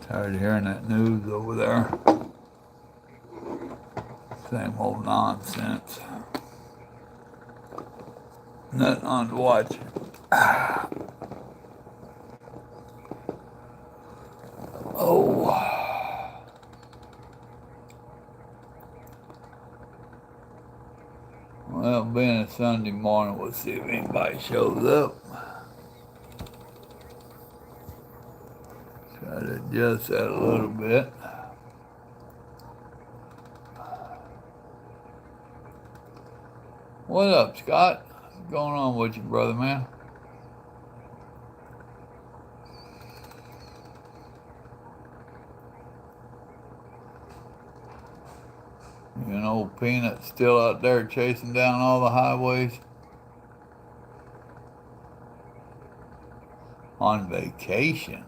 Tired of hearing that news over there. Same old nonsense. Nothing on to watch. Oh. Well, being a Sunday morning, we'll see if anybody shows up. Try to adjust that a little bit. What up, Scott? What's going on with you, brother, man? You know, Peanut's still out there chasing down all the highways. On vacation.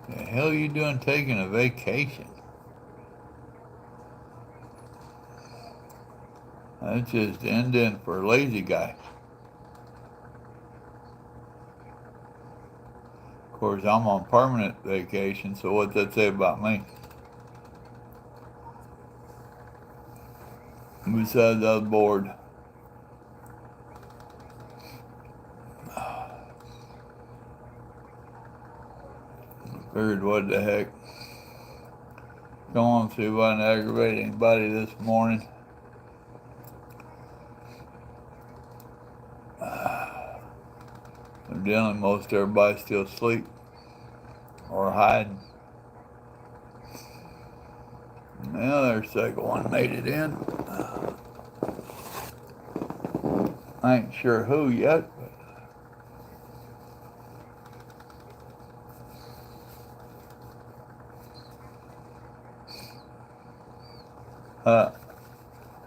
The hell you doing taking a vacation? That's just ending for a lazy guy. Of course, I'm on permanent vacation, so what's that say about me? Besides, I was bored. Figured, what the heck? Come on, see if I can aggravate anybody this morning. Evidently, most everybody's still asleep or hiding. Now, there's the second one made it in. I ain't sure who yet, but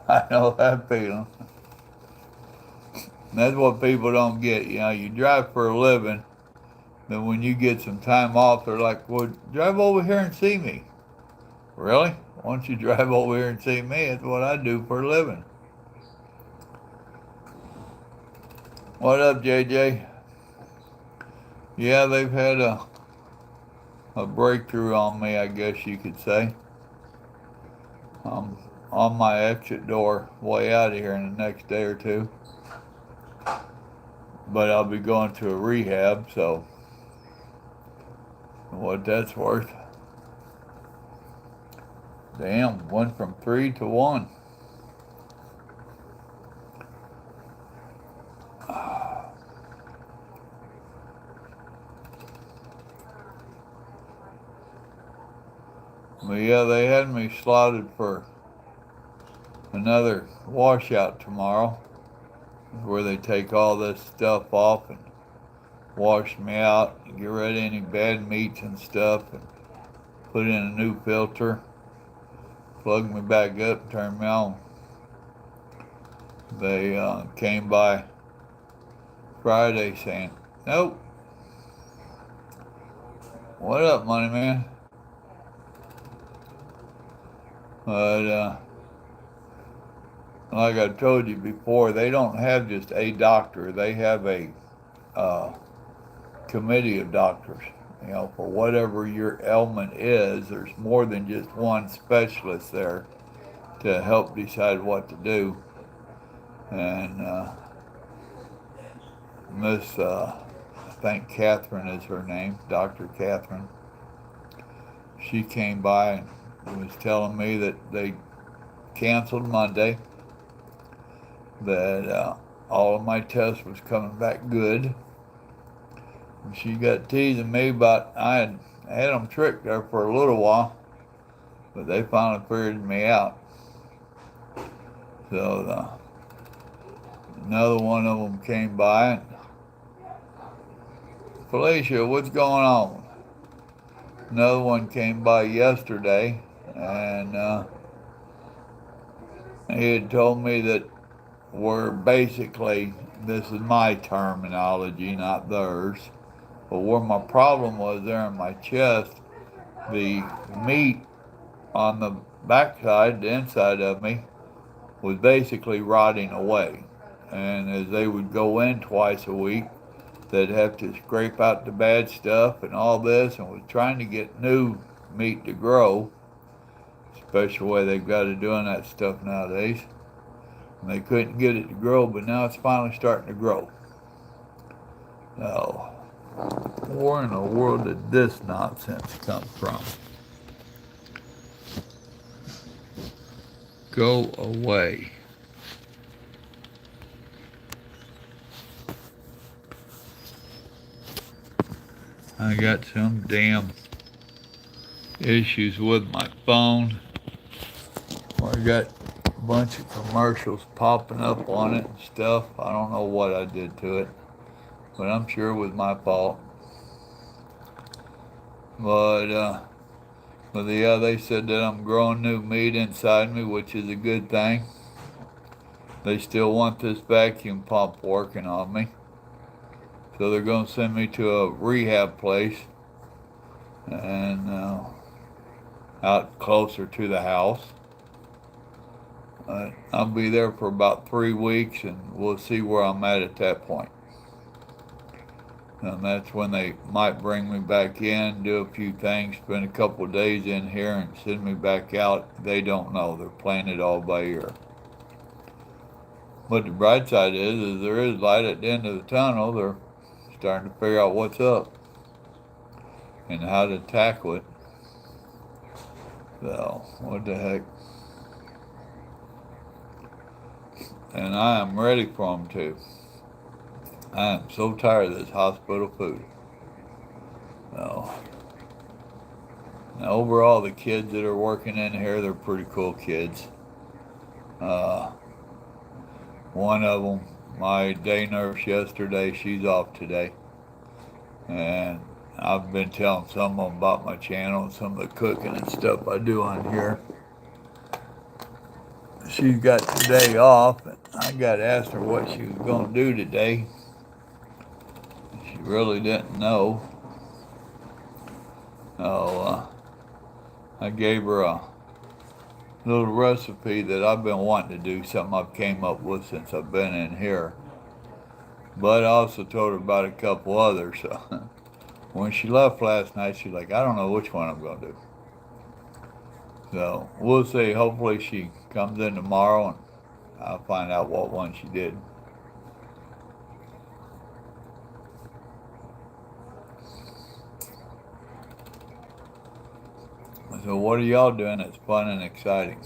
I know that feeling. That's what people don't get. You know, you drive for a living, then when you get some time off, they're like, well, drive over here and see me. Really? Why don't you drive over here and see me? That's what I do for a living. What up, JJ? Yeah, they've had a breakthrough on me, I guess you could say. I'm on my exit door way out of here in the next day or two. But I'll be going to a rehab, so what that's worth. Damn, went from 3 to 1. But yeah, they had me slotted for another washout tomorrow, where they take all this stuff off and wash me out and get rid of any bad meats and stuff and put in a new filter, plug me back up, turn me on. They came by Friday saying, nope. What up, money man? But like I told you before, they don't have just a doctor. They have a committee of doctors. You know, for whatever your ailment is, there's more than just one specialist there to help decide what to do. And Miss, I think Catherine is her name, Dr. Catherine. She came by and was telling me that they canceled Monday, that all of my tests was coming back good. And she got teasing me about, I had them tricked there for a little while, but they finally figured me out. So another one of them came by and, Felicia, what's going on? Another one came by yesterday, and he had told me that we're basically, this is my terminology, not theirs, but where my problem was there in my chest, the meat on the backside, the inside of me, was basically rotting away. And as they would go in twice a week, they'd have to scrape out the bad stuff and all this, and was trying to get new meat to grow. Special way they've got to doing that stuff nowadays. And they couldn't get it to grow, but now it's finally starting to grow. Now, where in the world did this nonsense come from? Go away. I got some damn issues with my phone. I got a bunch of commercials popping up on it and stuff. I don't know what I did to it, but I'm sure it was my fault. But yeah, they said that I'm growing new meat inside me, which is a good thing. They still want this vacuum pump working on me. So they're going to send me to a rehab place and out closer to the house. I'll be there for about 3 weeks, and we'll see where I'm at that point. And that's when they might bring me back in, do a few things, spend a couple of days in here, and send me back out. They don't know. They're playing it all by ear. But the bright side is there is light at the end of the tunnel. They're starting to figure out what's up and how to tackle it. So, what the heck? And I am ready for them to. I am so tired of this hospital food. So, now overall, the kids that are working in here, they're pretty cool kids. One of them, my day nurse yesterday, she's off today. And I've been telling some of them about my channel and some of the cooking and stuff I do on here. She's got today off, and I got to ask her what she was going to do today. She really didn't know. So I gave her a little recipe that I've been wanting to do, something I've came up with since I've been in here. But I also told her about a couple others. So when she left last night, she's like, I don't know which one I'm going to do. So we'll see. Hopefully she comes in tomorrow and I'll find out what one she did. So what are y'all doing that's fun and exciting?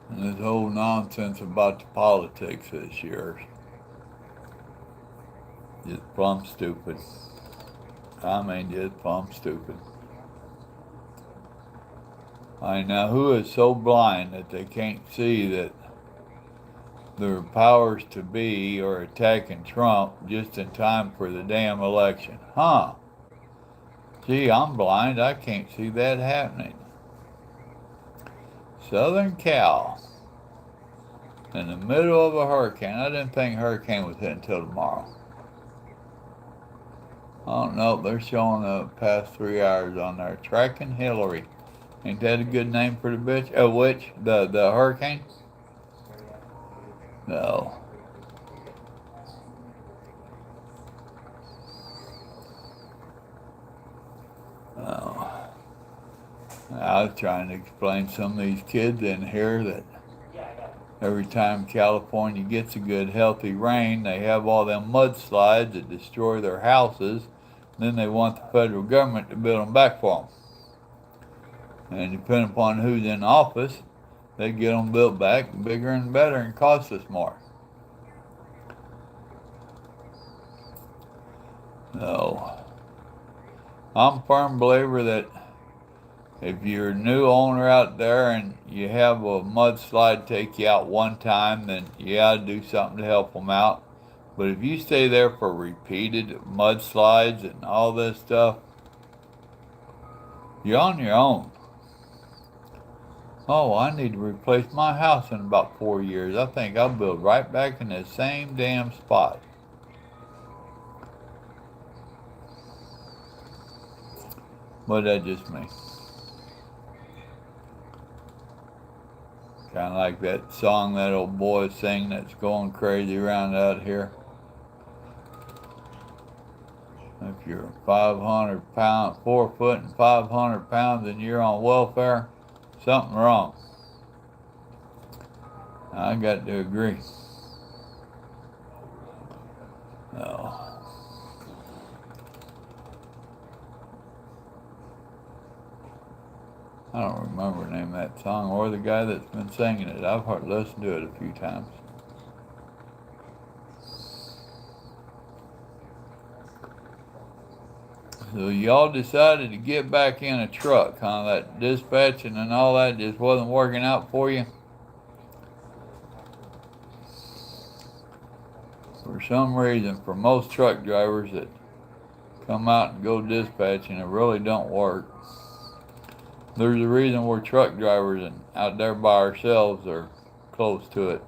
And this whole nonsense about the politics this year is just plumb stupid. I mean, just plumb stupid. Now who is so blind that they can't see that the powers to be are attacking Trump just in time for the damn election? Huh? Gee, I'm blind. I can't see that happening. Southern Cal. In the middle of a hurricane. I didn't think hurricane was hit until tomorrow. I don't know. They're showing the past 3 hours on there. Tracking Hillary. Ain't that a good name for the bitch? Oh, which? The hurricane? No. Oh. I was trying to explain to some of these kids in here that every time California gets a good healthy rain, they have all them mudslides that destroy their houses. Then they want the federal government to build them back for them. And depending upon who's in office, they get them built back bigger and better and cost us more. So, I'm a firm believer that if you're a new owner out there and you have a mudslide take you out one time, then you ought to do something to help them out. But if you stay there for repeated mudslides and all this stuff, you're on your own. Oh, I need to replace my house in about 4 years. I think I'll build right back in the same damn spot. But that's just me. Kind of like that song that old boy sing that's going crazy around out here. If you're 500 pounds, 4 foot and 500 pounds, and you're on welfare, something wrong. I got to agree. Oh. I don't remember the name of that song or the guy that's been singing it. I've heard listened to it a few times. So y'all decided to get back in a truck, huh? That dispatching and all that just wasn't working out for you? For some reason, for most truck drivers that come out and go dispatching, it really don't work. There's a reason we're truck drivers and out there by ourselves or close to it.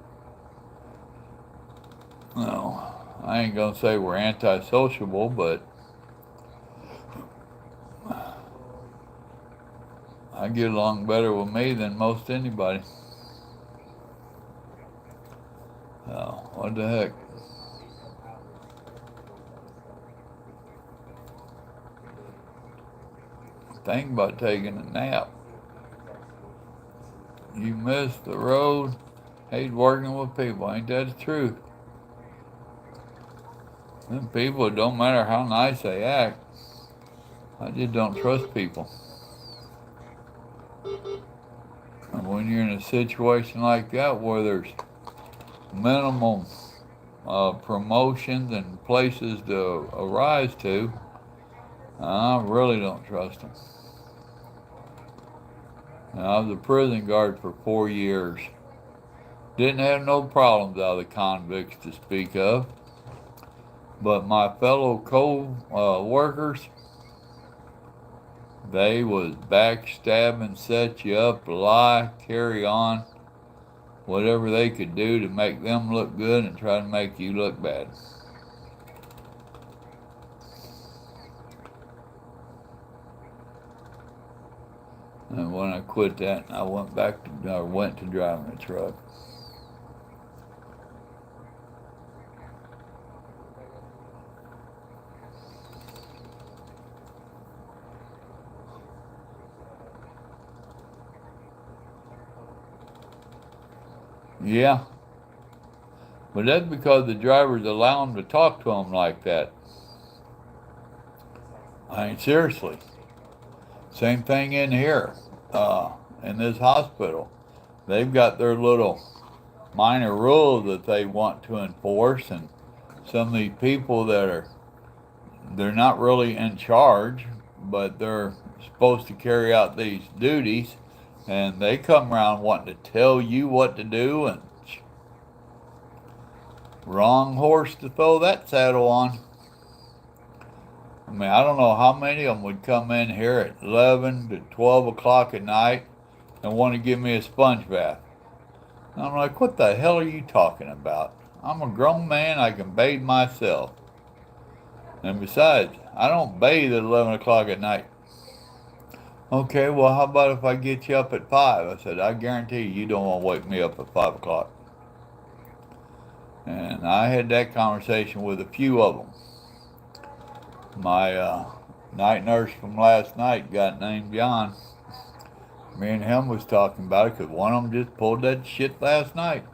No, I ain't gonna say we're antisociable, but I get along better with me than most anybody. Oh, what the heck? Think about taking a nap. You miss the road, hate working with people. Ain't that the truth? Them people, it don't matter how nice they act. I just don't trust people. And when you're in a situation like that where there's minimum promotions and places to arise to, I really don't trust them. And I was a prison guard for 4 years. Didn't have no problems out of the convicts to speak of. But my fellow co-workers, they was backstabbing, set you up, lie, carry on, whatever they could do to make them look good and try to make you look bad. And when I quit that, I went to driving a truck. Yeah, but that's because the drivers allow them to talk to them like that. I mean, seriously. Same thing in here, in this hospital. They've got their little minor rules that they want to enforce, and some of these people they're not really in charge, but they're supposed to carry out these duties, and they come around wanting to tell you what to do, and wrong horse to throw that saddle on. I mean, I don't know how many of them would come in here at 11 to 12 o'clock at night and want to give me a sponge bath. And I'm like, what the hell are you talking about? I'm a grown man, I can bathe myself. And besides, I don't bathe at 11 o'clock at night. Okay, well, how about if I get you up at 5? I said, I guarantee you don't want to wake me up at 5 o'clock. And I had that conversation with a few of them. My night nurse from last night, guy named John, me and him was talking about it because one of them just pulled that shit last night.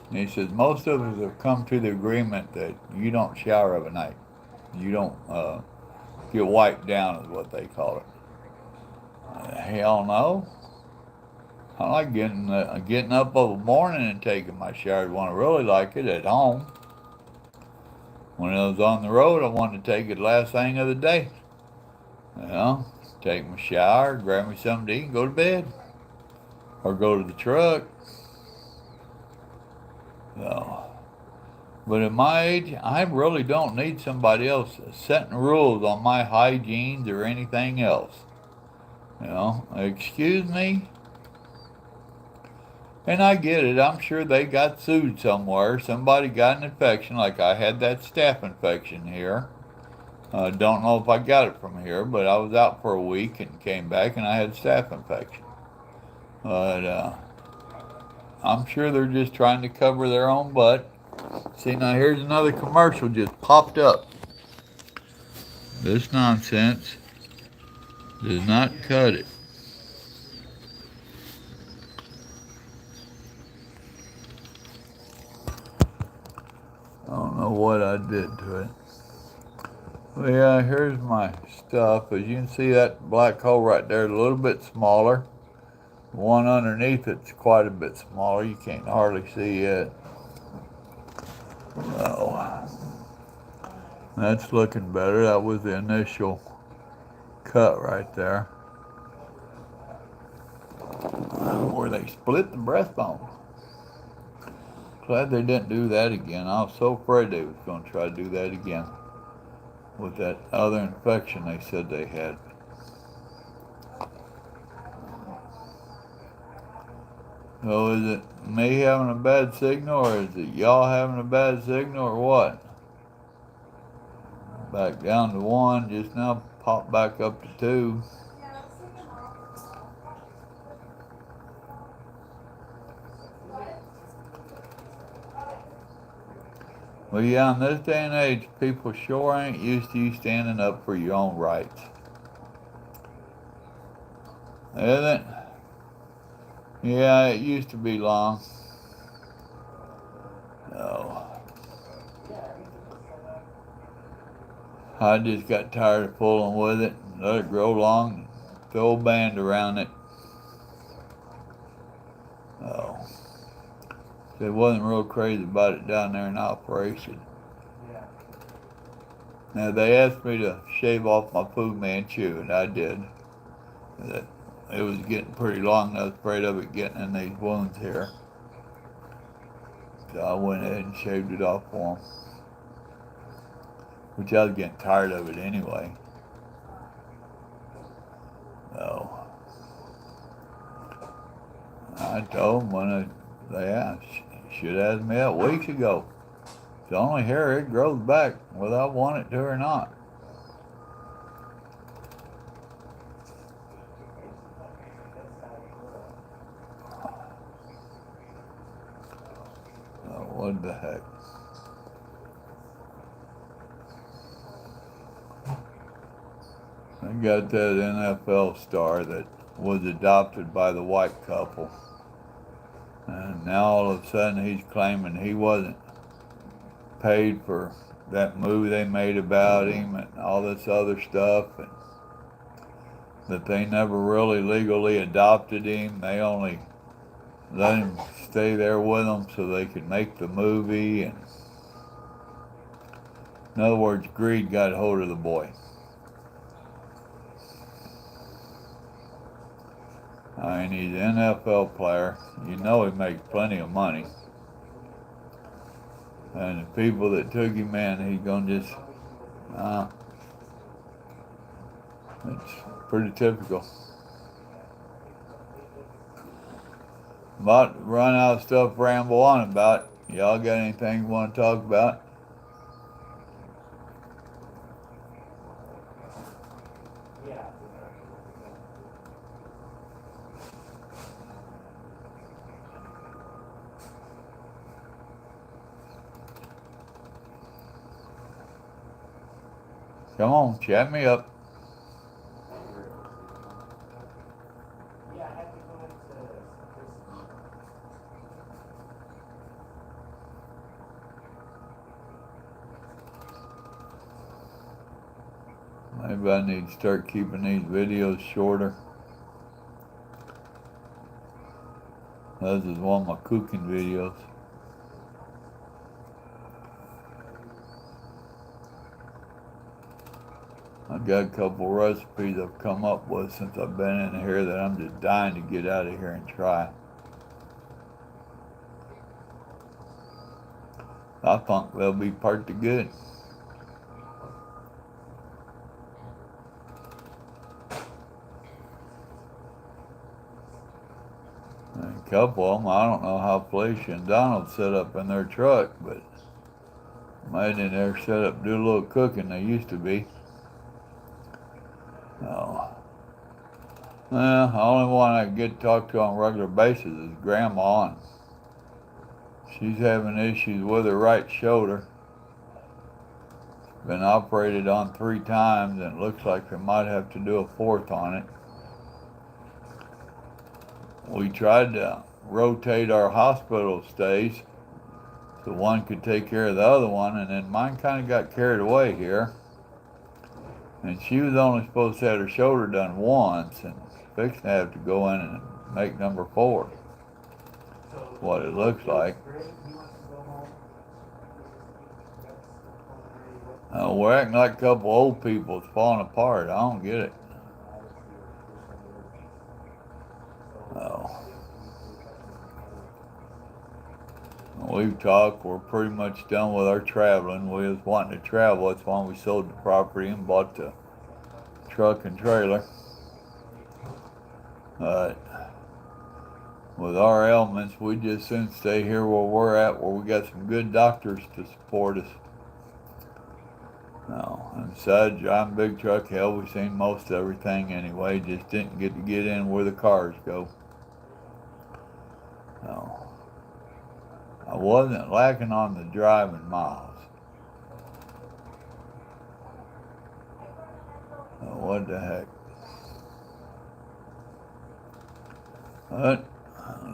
And he says, most of us have come to the agreement that you don't shower of a night. You don't get wiped down is what they call it. Hell no. I like getting up of a morning and taking my shower. I want to really like it at home. When I was on the road, I wanted to take it last thing of the day. You know, take my shower, grab me something to eat, and go to bed. Or go to the truck. So, but at my age, I really don't need somebody else setting rules on my hygienes or anything else. You know, excuse me? And I get it. I'm sure they got sued somewhere. Somebody got an infection, like I had that staph infection here. Don't know if I got it from here, but I was out for a week and came back and I had staph infection. But I'm sure they're just trying to cover their own butt. See, now here's another commercial just popped up. This nonsense does not cut it. I don't know what I did to it. Well, yeah, here's my stuff. As you can see, that black hole right there is a little bit smaller. The one underneath it's quite a bit smaller. You can't hardly see it. Oh, that's looking better. That was the initial cut right there, where they split the breastbone. Glad they didn't do that again. I was so afraid they was going to try to do that again with that other infection they said they had. So is it me having a bad signal, or is it y'all having a bad signal, or what? Back down to 1, just now popped back up to 2. Well, yeah, in this day and age, people sure ain't used to you standing up for your own rights. Isn't it? Yeah, it used to be long. Oh. I just got tired of fooling with it and let it grow long, throw a band around it. Oh. They wasn't real crazy about it down there in operation. Now, they asked me to shave off my Fu Manchu, and I did. It was getting pretty long, and I was afraid of it getting in these wounds here. So I went ahead and shaved it off for them. Which I was getting tired of it anyway. So I told them when they asked, should have asked me that weeks ago. It's the only hair, it grows back whether I want it to or not. Oh, what the heck? I got that NFL star that was adopted by the white couple. And now all of a sudden he's claiming he wasn't paid for that movie they made about him and all this other stuff, and that they never really legally adopted him. They only let him stay there with them so they could make the movie. And in other words, greed got a hold of the boy. I mean, he's an NFL player. You know he makes plenty of money. And the people that took him in, he's going to just, it's pretty typical. About to run out of stuff to ramble on about. Y'all got anything you want to talk about? Come on, chat me up. Maybe I need to start keeping these videos shorter. This is one of my cooking videos. I've got a couple recipes I've come up with since I've been in here that I'm just dying to get out of here and try. I think they'll be pretty good. couple of them. I don't know how Felicia and Donald set up in their truck, but maybe they're set up to do a little cooking. They used to be. No. Well, the only one I get to talk to on a regular basis is Grandma, and she's having issues with her right shoulder. Been operated on 3 times, and it looks like they might have to do a 4th on it. We tried to rotate our hospital stays so one could take care of the other one, and then mine kind of got carried away here. And she was only supposed to have her shoulder done once, and fixing to have to go in and make number 4. What it looks like. We're acting like a couple old people. It's falling apart. I don't get it. We've talked. We're pretty much done with our traveling. We was wanting to travel. That's why we sold the property and bought the truck and trailer. But with our ailments, we just soon stay here where we're at, where we got some good doctors to support us. No, and besides driving big truck, hell, we've seen most everything anyway. Just didn't get to get in where the cars go. No. I wasn't lacking on the driving miles. What the heck? But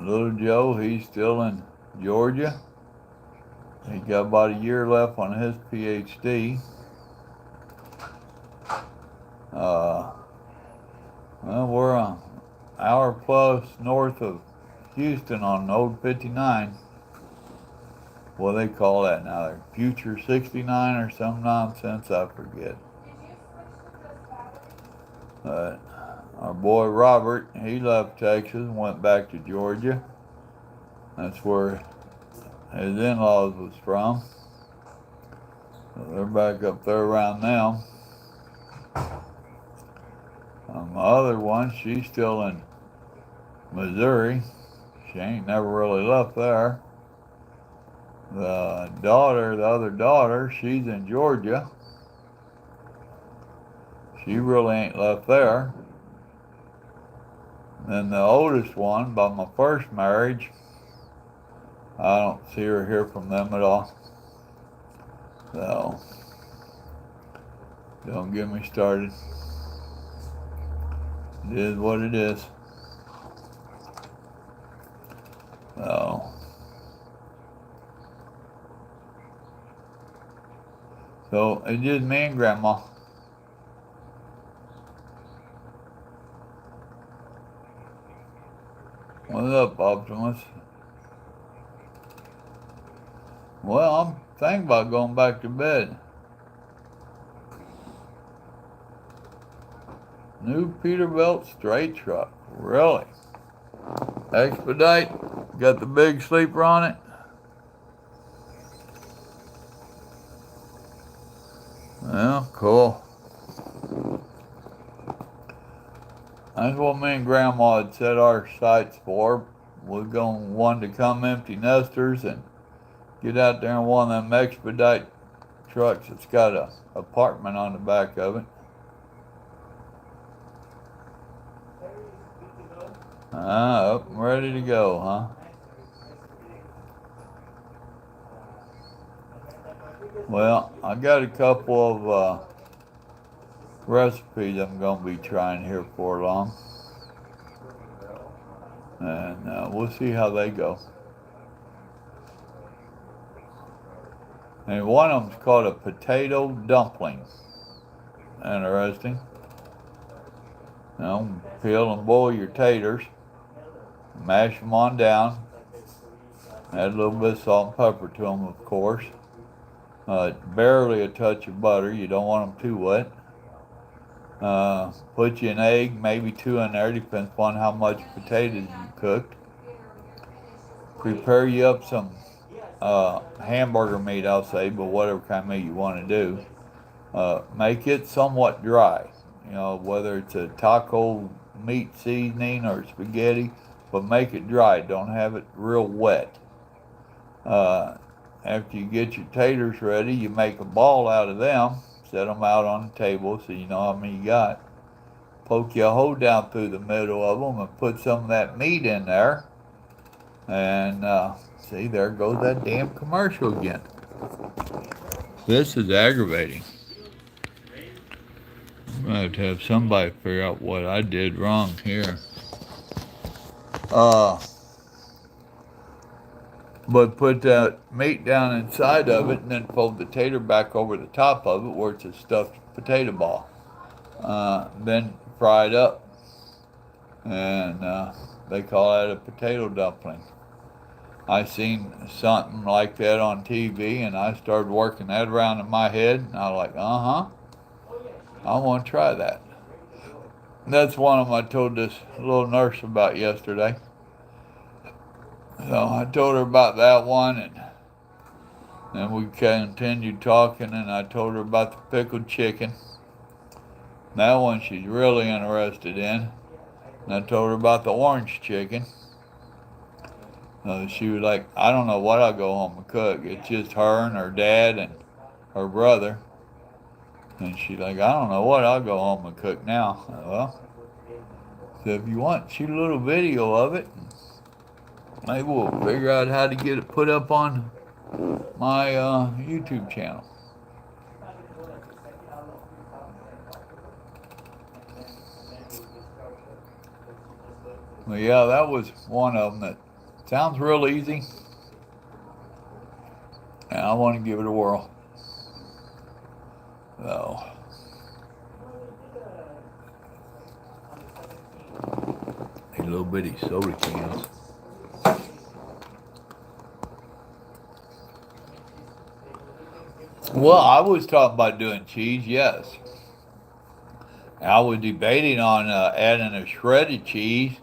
little Joe, he's still in Georgia. He's got about a year left on his PhD. Well, we're an hour plus north of Houston on Old 59. What do they call that now? They're Future 69 or some nonsense, I forget. But our boy Robert, he left Texas and went back to Georgia. That's where his in-laws was from. So they're back up there around now. My other one, she's still in Missouri. She ain't never really left there. The other daughter, she's in Georgia. She really ain't left there. Then the oldest one, by my first marriage, I don't see or hear from them at all. So, don't get me started. It is what it is. So it's just me and Grandma. What's up, Optimus? Well, I'm thinking about going back to bed. New Peterbilt straight truck. Really? Expedite. Got the big sleeper on it. Well, cool. That's what me and Grandma had set our sights for. We're going one to come empty nesters and get out there in one of them Expedite trucks that's got an apartment on the back of it. Up and ready to go, huh? Well, I got a couple of recipes I'm going to be trying here for long. And we'll see how they go. And one of them's called a potato dumpling. Interesting. Peel and boil your taters. Mash them on down. Add a little bit of salt and pepper to them, of course. Barely a touch of butter. You don't want them too wet. Put you an egg, maybe 2 in there. Depends upon how much potatoes you cooked. Prepare you up some hamburger meat, I'll say, but whatever kind of meat you want to do. Make it somewhat dry. Whether it's a taco meat seasoning or spaghetti, but make it dry. Don't have it real wet. After you get your taters ready, you make a ball out of them, set them out on the table so you know how many you got. Poke your hole down through the middle of them and put some of that meat in there. And see, there goes that damn commercial again. This is aggravating. I'm going to have somebody figure out what I did wrong here. But put that meat down inside of it and then fold the tater back over the top of it where it's a stuffed potato ball. Then fry it up. And they call that a potato dumpling. I seen something like that on TV and I started working that around in my head and I was like, I want to try that. That's one of them I told this little nurse about yesterday. So I told her about that one and then we continued talking and I told her about the pickled chicken. That one she's really interested in. And I told her about the orange chicken. She was like, I don't know what I'll go home and cook. It's just her and her dad and her brother. And she's like, I don't know what I'll go home and cook now. Well, so if you want, shoot a little video of it. Maybe we'll figure out how to get it put up on my YouTube channel. But yeah, that was one of them that sounds real easy. And I want to give it a whirl. So, these little bitty soda cans. Well, I was talking about doing cheese, yes. I was debating on adding a shredded cheese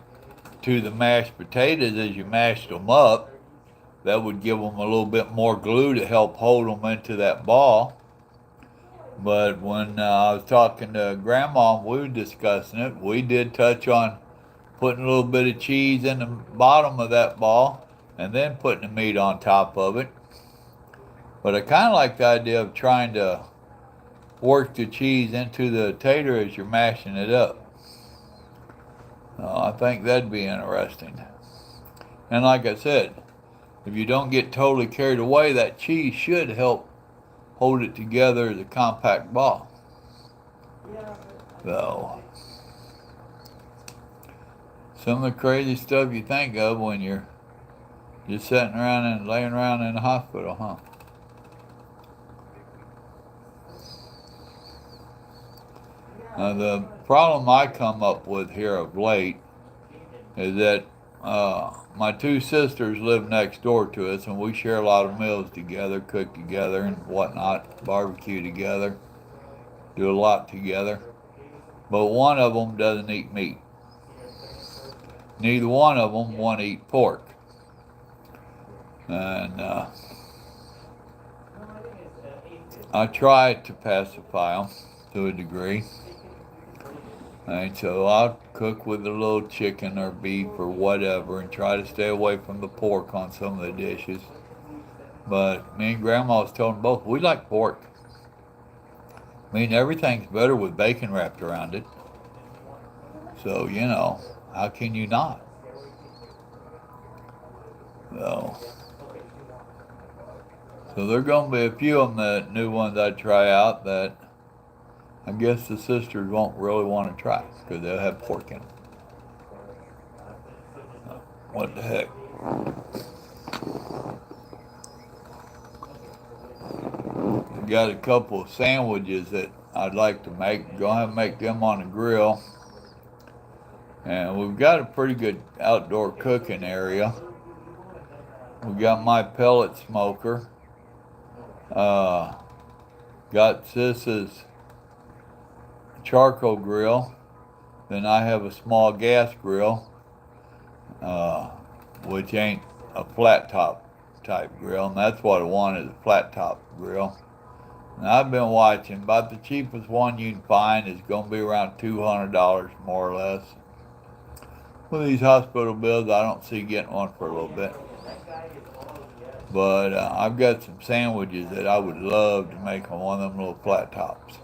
to the mashed potatoes as you mashed them up. That would give them a little bit more glue to help hold them into that ball. But when I was talking to Grandma, we were discussing it. We did touch on putting a little bit of cheese in the bottom of that ball and then putting the meat on top of it. But I kind of like the idea of trying to work the cheese into the tater as you're mashing it up. I think that'd be interesting. And like I said, if you don't get totally carried away, that cheese should help hold it together as a compact ball. So, some of the crazy stuff you think of when you're just sitting around and laying around in the hospital, huh? The problem I come up with here of late is that my two sisters live next door to us, and we share a lot of meals together, cook together and whatnot, barbecue together, do a lot together. But one of them doesn't eat meat. Neither one of them want to eat pork. And I try to pacify them to a degree. And so I'll cook with a little chicken or beef or whatever and try to stay away from the pork on some of the dishes. But me and Grandma was telling both, we like pork. I mean, everything's better with bacon wrapped around it. So, you know, how can you not? So there are going to be a few of them, that new ones I try out that I guess the sisters won't really want to try because they'll have pork in them. What the heck? Got a couple of sandwiches that I'd like to make. Go ahead and make them on the grill. And we've got a pretty good outdoor cooking area. We got my pellet smoker. Got Sis's charcoal grill. Then I have a small gas grill, which ain't a flat top type grill, and that's what I want, is a flat top grill. And I've been watching, about the cheapest one you can find is going to be around $200 more or less. With these hospital bills, I don't see getting one for a little bit. But I've got some sandwiches that I would love to make on one of them little flat tops.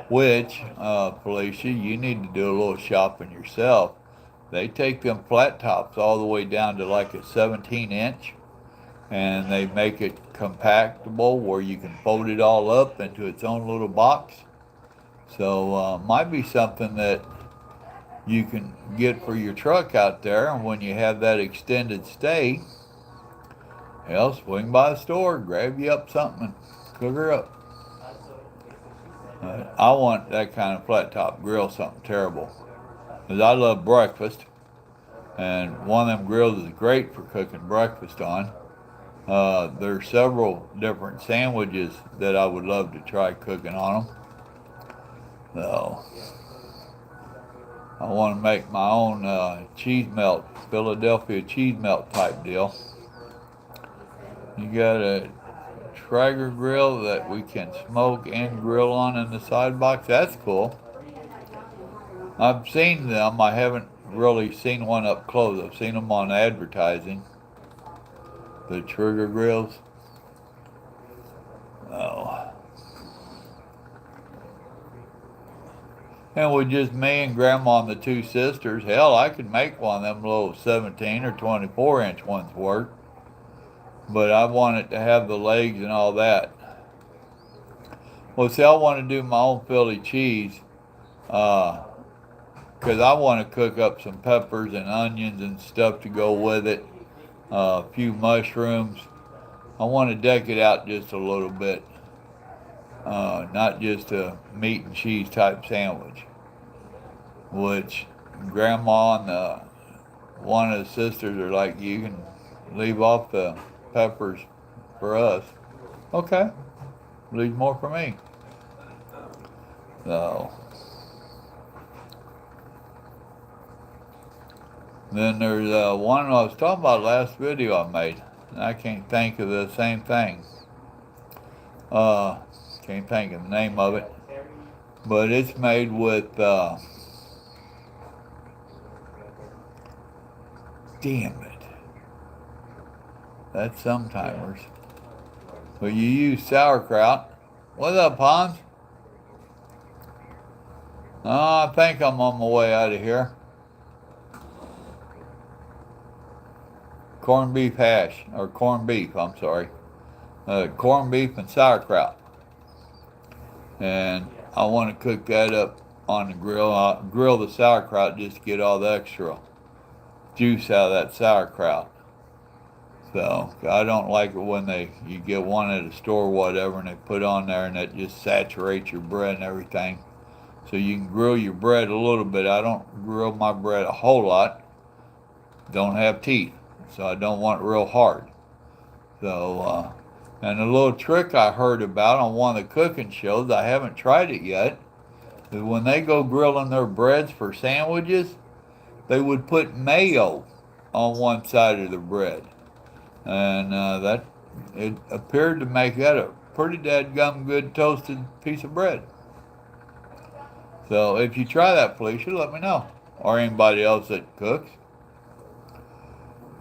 Which, Felicia, you need to do a little shopping yourself. They take them flat tops all the way down to like a 17-inch, and they make it compactable where you can fold it all up into its own little box. So might be something that you can get for your truck out there, and when you have that extended stay, hell, swing by the store, grab you up something, and cook her up. I want that kind of flat top grill, something terrible, because I love breakfast, and one of them grills is great for cooking breakfast on. There's several different sandwiches that I would love to try cooking on them. So I want to make my own cheese melt, Philadelphia cheese melt type deal. You got a Traeger grill that we can smoke and grill on in the side box. That's cool. I've seen them. I haven't really seen one up close. I've seen them on advertising. The Traeger grills. Oh. And with just me and Grandma and the two sisters, hell, I could make one of them little 17 or 24-inch ones work. But I want it to have the legs and all that. Well, see, I want to do my own Philly cheese because I want to cook up some peppers and onions and stuff to go with it, a few mushrooms. I want to deck it out just a little bit, not just a meat and cheese type sandwich, which Grandma and one of the sisters are like, you can leave off the peppers for us. Okay, leave more for me. So then there's one I was talking about last video I made, and I can't think of the same thing. Can't think of the name of it, but it's made with damn it, that's Sometimers. But you use sauerkraut. What's up, Hans? I think I'm on my way out of here. Corned beef hash, or corned beef, I'm sorry. Corned beef and sauerkraut. And I want to cook that up on the grill. I'll grill the sauerkraut just to get all the extra juice out of that sauerkraut. So I don't like it when you get one at a store or whatever and they put on there and it just saturates your bread and everything. So you can grill your bread a little bit. I don't grill my bread a whole lot. Don't have teeth, so I don't want it real hard. So, and a little trick I heard about on one of the cooking shows, I haven't tried it yet, is when they go grilling their breads for sandwiches, they would put mayo on one side of the bread. And that it appeared to make that a pretty dadgum good toasted piece of bread. So if you try that, Felicia, let me know. Or anybody else that cooks.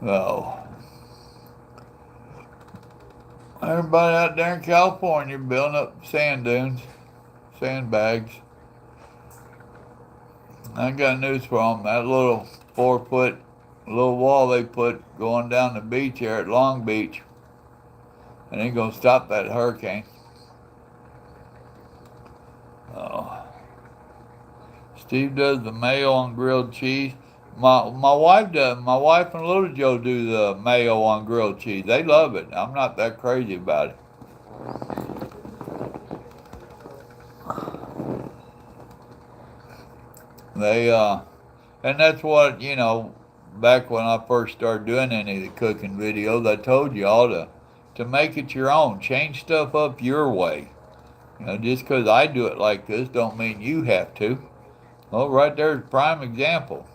So, everybody out there in California building up sand dunes, sandbags. I got news for them. That little 4-foot little wall they put going down the beach here at Long Beach, and ain't gonna stop that hurricane. Oh. Steve does the mayo on grilled cheese. My wife does. My wife and Little Joe do the mayo on grilled cheese. They love it. I'm not that crazy about it. They and that's what, back when I first started doing any of the cooking videos, I told you all to make it your own. Change stuff up your way. Just because I do it like this don't mean you have to. Well, right there's a prime example.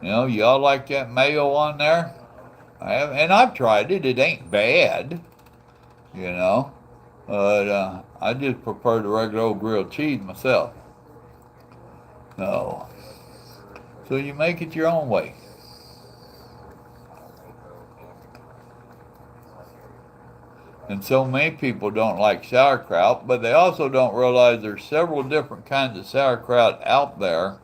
Y'all like that mayo on there? And I've tried it. It ain't bad, But I just prefer the regular old grilled cheese myself. So, So you make it your own way. And so many people don't like sauerkraut, but they also don't realize there's several different kinds of sauerkraut out there.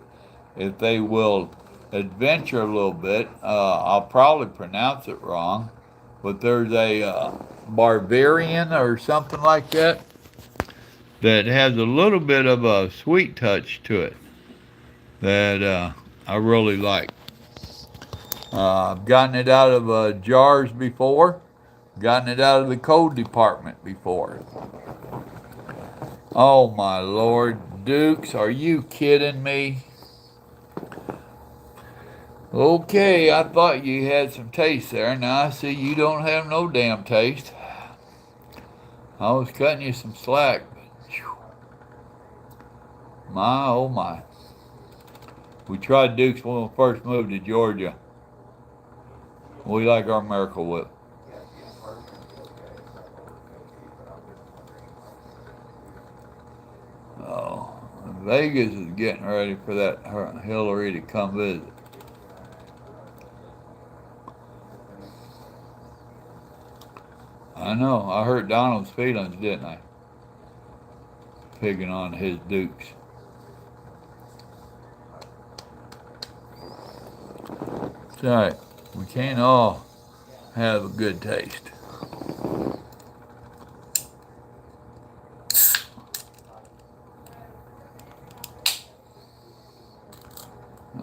If they will adventure a little bit, I'll probably pronounce it wrong, but there's a Bavarian or something like that that has a little bit of a sweet touch to it that I really like. I've gotten it out of jars before, gotten it out of the cold department before. Oh my Lord, Dukes, are you kidding me? Okay, I thought you had some taste there. Now I see you don't have no damn taste. I was cutting you some slack. My, oh my. We tried Dukes when we first moved to Georgia. We like our Miracle Whip. Oh, Vegas is getting ready for that Hillary to come visit. I know. I hurt Donald's feelings, didn't I? Picking on his Dukes. It's alright. We can't all have a good taste.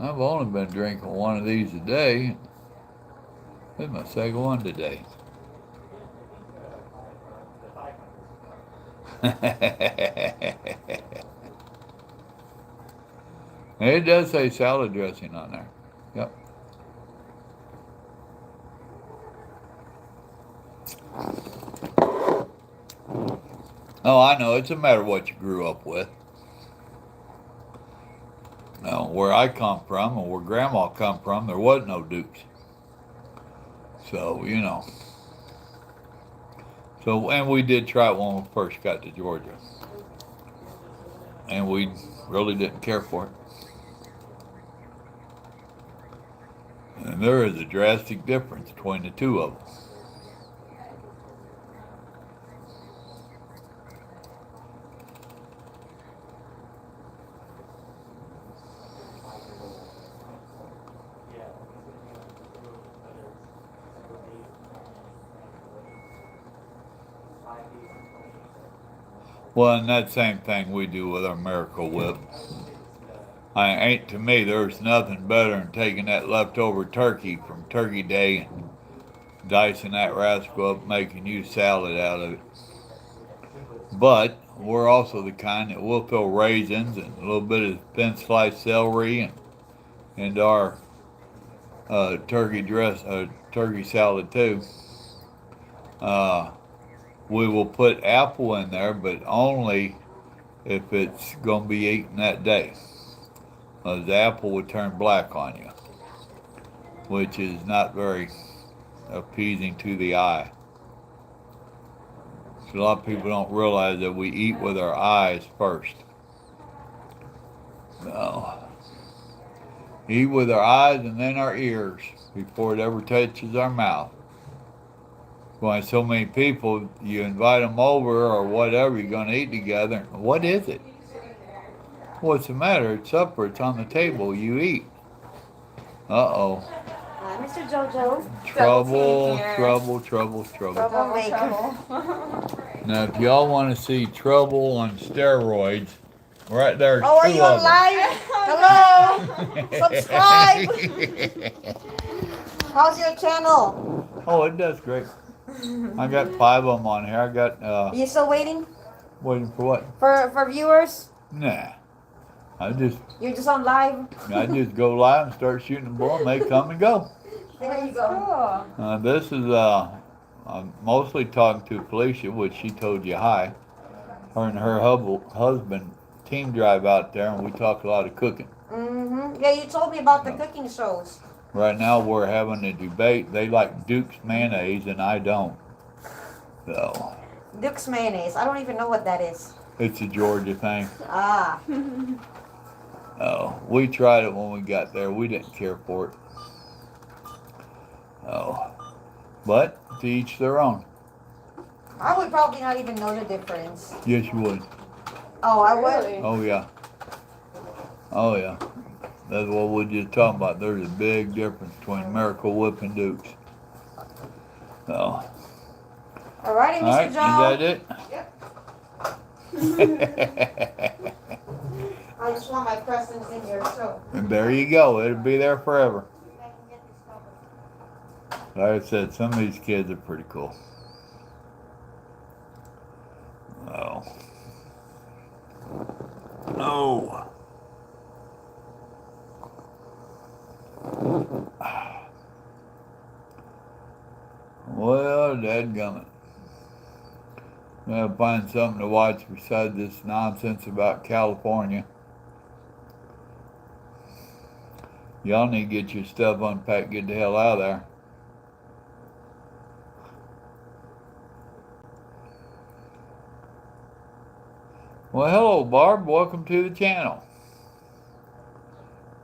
I've only been drinking one of these a day. This is my second one today. It does say salad dressing on there. Yep. Oh, I know. It's a matter of what you grew up with. Now, where I come from and where Grandma come from, there was no Dukes. So, you know. So, and we did try it when we first got to Georgia. And we really didn't care for it. And there is a drastic difference between the two of them. Well, and that same thing we do with our Miracle Whip. To me, there's nothing better than taking that leftover turkey from Turkey Day and dicing that rascal up, making you salad out of it. But we're also the kind that will throw raisins and a little bit of thin sliced celery and our turkey salad too. We will put apple in there, but only if it's going to be eaten that day. The apple would turn black on you, which is not very appeasing to the eye. So a lot of people don't realize that we eat with our eyes first. No. Eat with our eyes and then our ears before it ever touches our mouth. Why so many people, you invite them over or whatever, you're going to eat together. What is it? What's the matter? It's supper. It's on the table. You eat. Uh-oh. Mr. Jojo. Trouble. Now, if y'all want to see trouble on steroids, right there. Oh, are you on live? Hello. Subscribe. How's your channel? Oh, it does great. I got 5 of them on here. I got. You still waiting? Waiting for what? For viewers? Nah. You're just on live? I just go live and start shooting the bull and they come and go. There you go. This is I'm mostly talking to Felicia, which she told you hi. Her and her husband team drive out there and we talk a lot of cooking. Mm-hmm. Yeah, you told me about the cooking shows. Right now we're having a debate. They like Duke's mayonnaise and I don't. So. Duke's mayonnaise. I don't even know what that is. It's a Georgia thing. Ah. Oh, we tried it when we got there. We didn't care for it. Oh, but to each their own. I would probably not even know the difference. Yes, you would. Oh, I would? Really? Oh, yeah. Oh, yeah. That's what we just talking about. There's a big difference between Miracle Whip and Dukes. Oh. Alrighty, Mr. All right, Joe. is that it? Yep. I just want my presents in here, so. And there you go. It'll be there forever. Like I said, some of these kids are pretty cool. Oh. No. Well, dadgummit. Gotta find something to watch besides this nonsense about California. Y'all need to get your stuff unpacked, get the hell out of there. Well, hello, Barb. Welcome to the channel.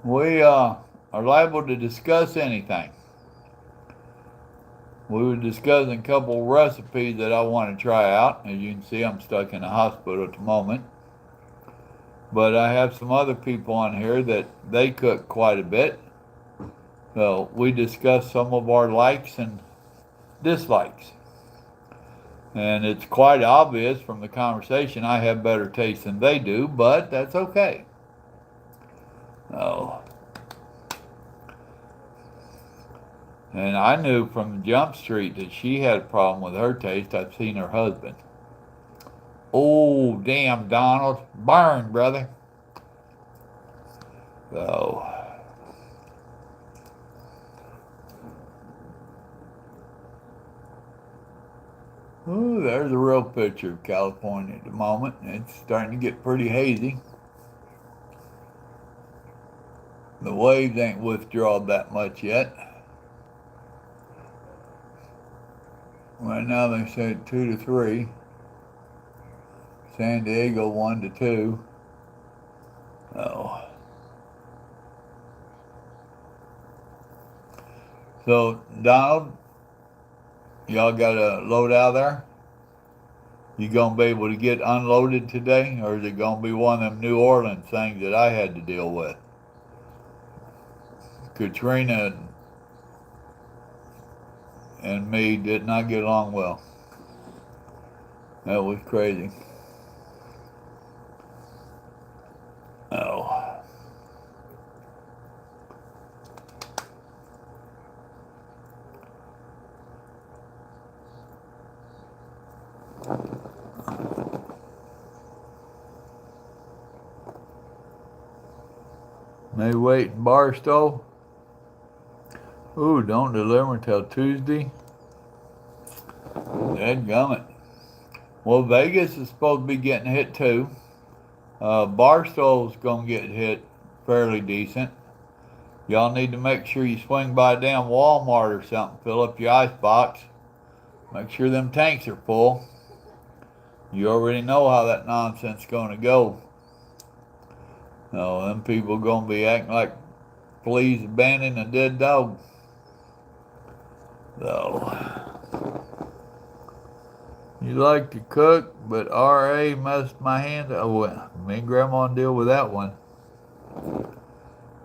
We are liable to discuss anything. We were discussing a couple recipes that I want to try out. As you can see, I'm stuck in the hospital at the moment. But I have some other people on here that they cook quite a bit. So we discussed some of our likes and dislikes. And it's quite obvious from the conversation I have better taste than they do, but that's okay. Oh. And I knew from Jump Street that she had a problem with her taste. I've seen her husband. Oh, damn, Donald. Burn, brother. So. Ooh, there's a real picture of California at the moment. It's starting to get pretty hazy. The waves ain't withdrawn that much yet. Right now they say 2 to 3. San Diego 1 to 2. Oh. So, Donald, y'all got a load out there? You gonna be able to get unloaded today? Or is it gonna be one of them New Orleans things that I had to deal with? Katrina and me did not get along well. That was crazy. Oh. May wait in Barstow. Ooh, don't deliver until Tuesday. Dadgummit. Well, Vegas is supposed to be getting hit too. Barstow's gonna get hit fairly decent. Y'all need to make sure you swing by a damn Walmart or something. Fill up your ice box. Make sure them tanks are full. You already know how that nonsense is gonna go. No, them people gonna be acting like fleas abandoning a dead dog. So, you like to cook, but RA messed my hand. Oh, me and Grandma deal with that one.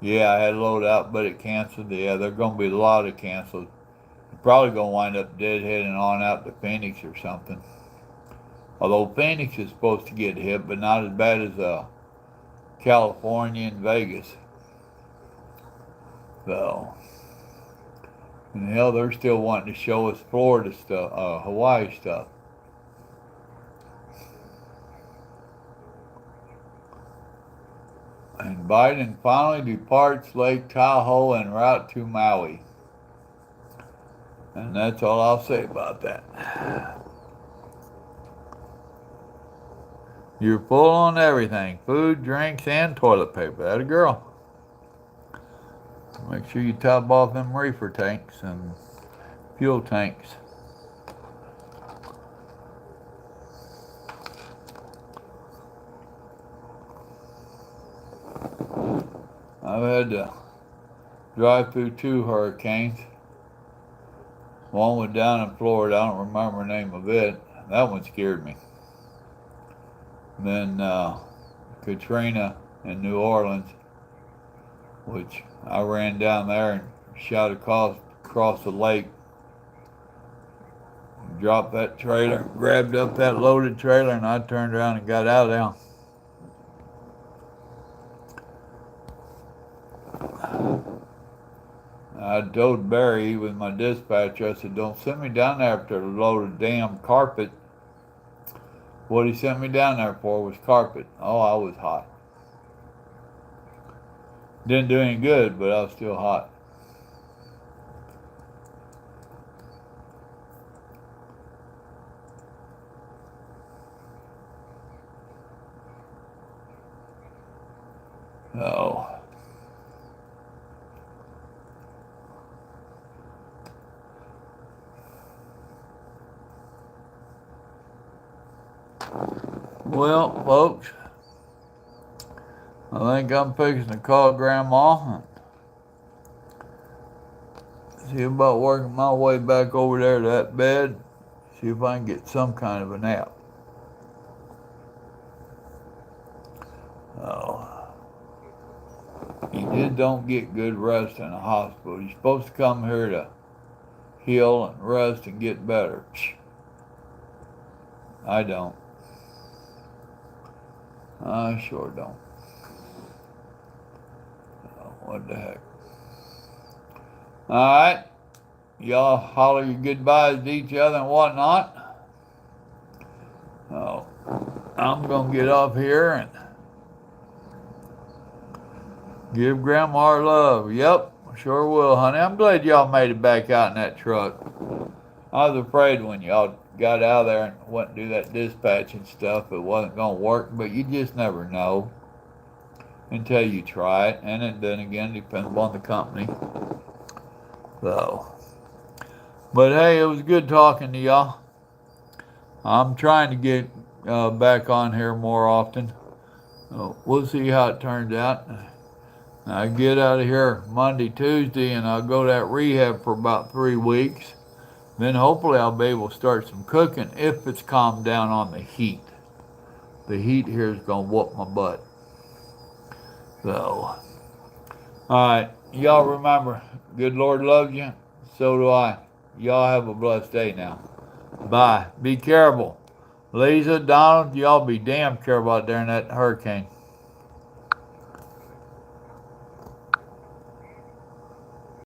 Yeah, I had a load out, but it canceled. Yeah, there's gonna be a lot of canceled. You're probably gonna wind up deadheading on out to Phoenix or something. Although Phoenix is supposed to get hit, but not as bad as California and Vegas. So, and hell, they're still wanting to show us Florida stuff, Hawaii stuff. And Biden finally departs Lake Tahoe en route to Maui. And that's all I'll say about that. You're full on everything. Food, drinks, and toilet paper. That a girl. Make sure you top off them reefer tanks and fuel tanks. I've had to drive through 2 hurricanes. One was down in Florida. I don't remember the name of it. That one scared me. Then Katrina in New Orleans, which I ran down there and shot across the lake. Dropped that trailer, grabbed up that loaded trailer, and I turned around and got out of there. I told Barry with my dispatcher, I said, don't send me down there after a load of damn carpet. What he sent me down there for was carpet. Oh, I was hot. Didn't do any good, but I was still hot. Oh. Well, folks, I think I'm fixing to call Grandma and see about working my way back over there to that bed, see if I can get some kind of a nap. Oh. You just don't get good rest in a hospital. You're supposed to come here to heal and rest and get better. I don't. I sure don't. Oh, what the heck. Alright. Y'all holler your goodbyes to each other and whatnot. Oh, I'm going to get off here and give Grandma her love. Yep, sure will, honey. I'm glad y'all made it back out in that truck. I was afraid when y'all got out of there and went to do that dispatch and stuff, it wasn't going to work, but you just never know until you try it. And then again, it depends upon the company. So, but hey, it was good talking to y'all. I'm trying to get back on here more often. We'll see how it turns out. I get out of here Monday, Tuesday, and I'll go to that rehab for about 3 weeks. Then hopefully I'll be able to start some cooking if it's calmed down on the heat. The heat here is going to whoop my butt. So, alright, y'all remember, good Lord loves you, so do I. Y'all have a blessed day now. Bye. Be careful. Lisa, Donald, y'all be damn careful out there in that hurricane.